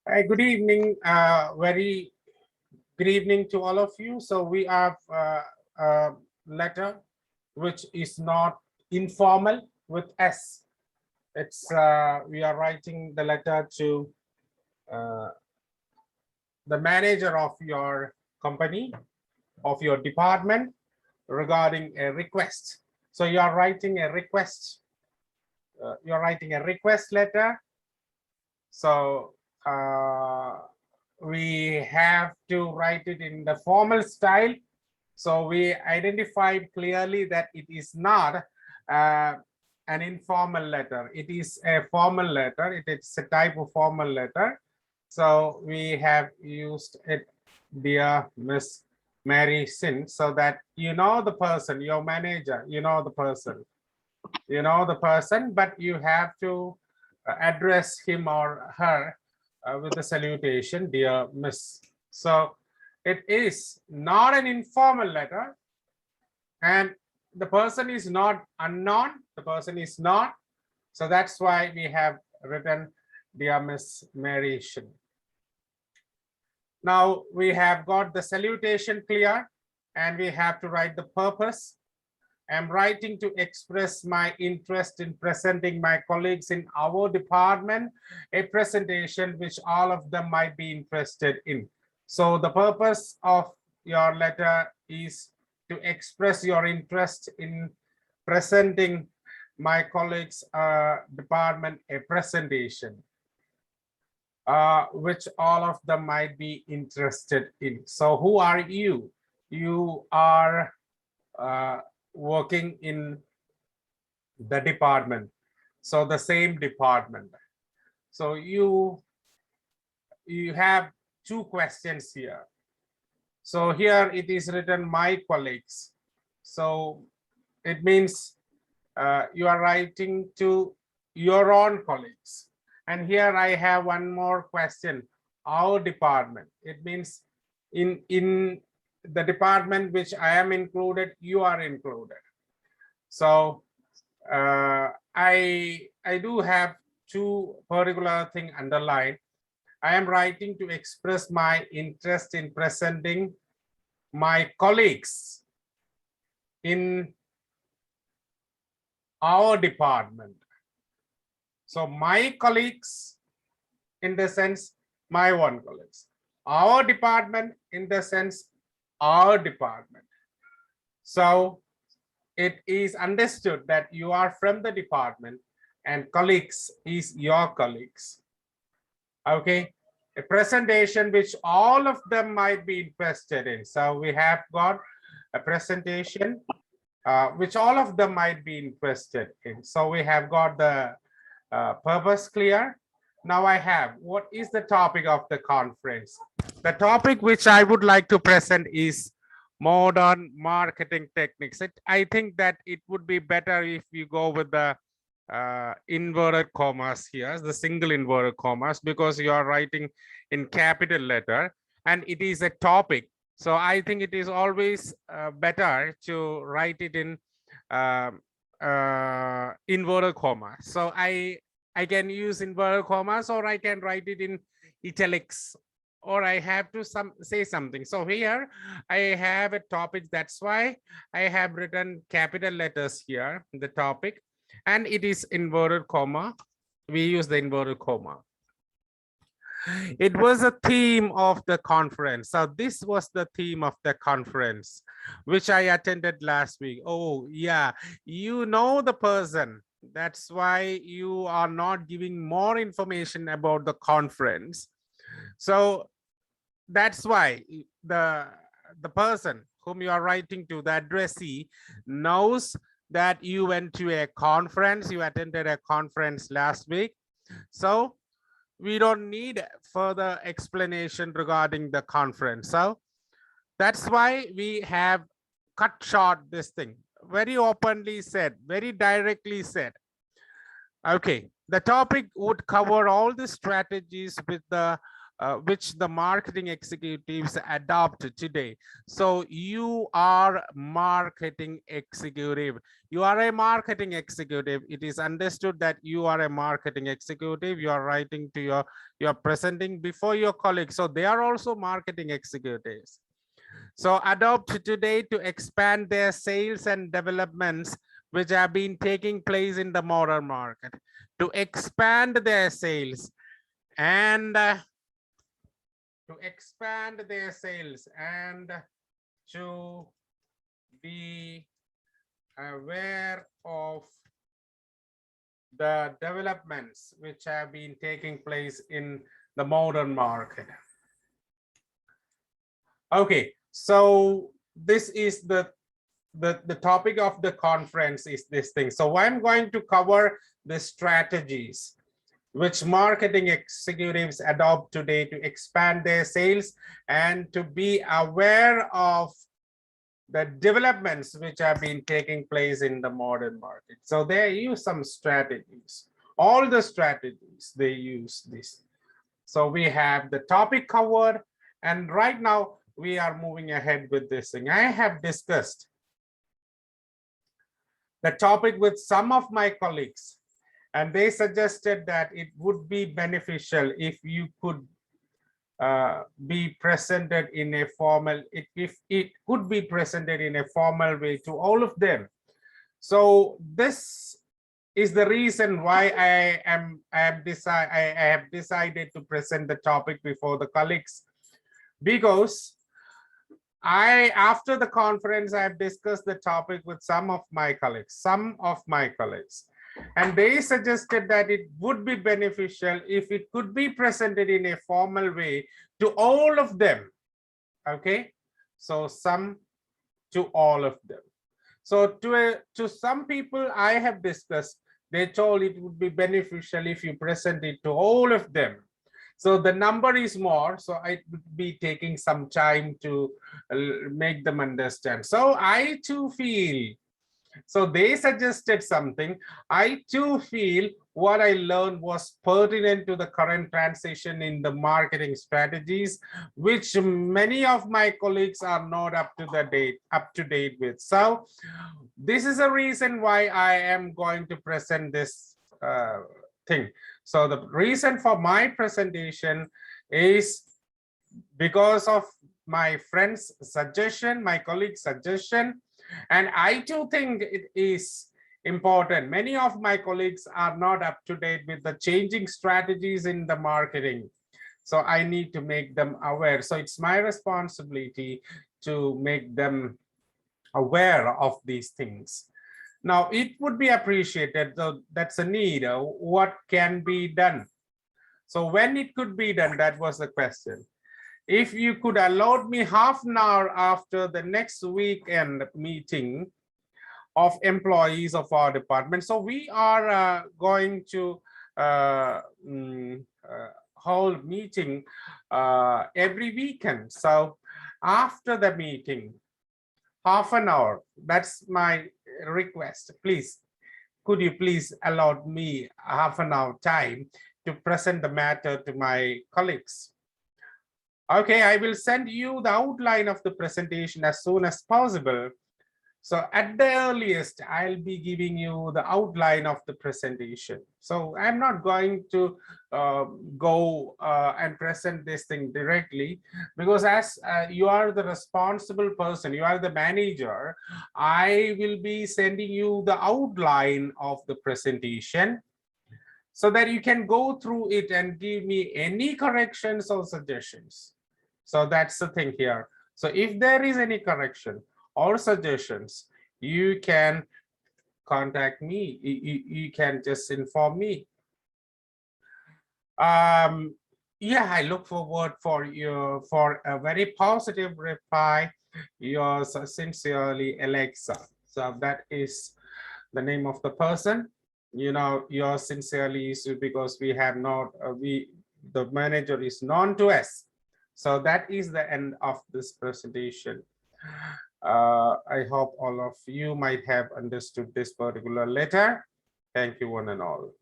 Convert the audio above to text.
Good evening. Very good evening to all of you. So we have a letter which is not informal with S. It's we are writing the letter to uh, the manager of your company, of your department regarding a request. So you are writing a request. You're writing a request letter. So we have to write it in the formal style. So we identified clearly that it is not an informal letter. It is a formal letter. It is a type of formal letter. So we have used it, dear Miss Mary Sin, so that you know the person, your manager, you know the person, but you have to address him or her with the salutation, dear Miss. So it is not an informal letter, and the person is not unknown. The person is not. So that's why we have written, dear Miss Mary Shin. Now we have got the salutation clear, and we have to write the purpose. I'm writing to express my interest in presenting my colleagues in our department a presentation which all of them might be interested in. So the purpose of your letter is to express your interest in presenting my colleagues department a presentation which all of them might be interested in. So who are you? You are working in the department, so the same department. So you have two questions here. So here it is written, my colleagues. So it means you are writing to your own colleagues. And here I have one more question, our department. It means in the department which I am included, you are included. So I do have two particular thing underlined. I am writing to express my interest in presenting my colleagues in our department. So my colleagues in the sense my own colleagues, our department in the sense our department. So it is understood that you are from the department and colleagues is your colleagues. Okay, a presentation which all of them might be interested in. So we have got a presentation which all of them might be interested in. So we have got the purpose clear. Now I have, what is the topic of the conference? The topic which I would like to present is modern marketing techniques. I think that it would be better if you go with the inverted commas here, the single inverted commas, because you are writing in capital letter and it is a topic. So I think it is always better to write it in inverted comma. So I can use inverted commas, or I can write it in italics, or I have to say something. So here I have a topic. That's why I have written capital letters here, the topic, and it is inverted comma. We use the inverted comma. It was a theme of the conference. So this was the theme of the conference, which I attended last week. Oh yeah, you know the person. That's why you are not giving more information about the conference. So that's why the person whom you are writing to, the addressee, knows that you went to a conference, you attended a conference last week. So we don't need further explanation regarding the conference. So that's why we have cut short this thing, very openly said, very directly said. Okay, the topic would cover all the strategies with the which the marketing executives adopt today. So you are marketing executive. You are a marketing executive. It is understood that you are a marketing executive. You are writing to you are presenting before your colleagues. So they are also marketing executives. So adopt today to expand their sales and developments which have been taking place in the modern market, to expand their sales and to expand their sales and to be aware of the developments which have been taking place in the modern market. Okay, so this is the topic of the conference is this thing. So I'm going to cover the strategies which marketing executives adopt today to expand their sales and to be aware of the developments which have been taking place in the modern market. So they use some strategies. All the strategies, they use this. So we have the topic covered, and right now we are moving ahead with this thing. I have discussed the topic with some of my colleagues, and they suggested that it would be beneficial if you could be presented in a formal, if it could be presented in a formal way to all of them. So this is the reason why I have decided to present the topic before the colleagues, because after the conference, I have discussed the topic with some of my colleagues, and they suggested that it would be beneficial if it could be presented in a formal way to all of them. Okay, so some to all of them. So to some people I have discussed, they told it would be beneficial if you present it to all of them. So the number is more, so it would be taking some time to make them understand. So I too feel, so they suggested something. I too feel what I learned was pertinent to the current transition in the marketing strategies, which many of my colleagues are not up to date with. So this is a reason why I am going to present this thing. So the reason for my presentation is because of my friend's suggestion, my colleague's suggestion, and I too think it is important. Many of my colleagues are not up to date with the changing strategies in the marketing. So I need to make them aware. So it's my responsibility to make them aware of these things. Now, it would be appreciated, so that's a need. What can be done? So when it could be done, that was the question. If you could allot me half an hour after the next weekend meeting of employees of our department. So we are going to hold meeting every weekend. So after the meeting, half an hour, that's my request. Please, could you please allot me half an hour time to present the matter to my colleagues? Okay, I will send you the outline of the presentation as soon as possible. So at the earliest, I'll be giving you the outline of the presentation. So I'm not going to go and present this thing directly, because as you are the responsible person, you are the manager, I will be sending you the outline of the presentation so that you can go through it and give me any corrections or suggestions. So that's the thing here. So if there is any correction or suggestions, you can contact me. You can just inform me. Yeah, I look forward for a very positive reply. Yours sincerely, Alexa. So that is the name of the person. You know, yours sincerely is because we have not the manager is known to us. So that is the end of this presentation. I hope all of you might have understood this particular letter. Thank you, one and all.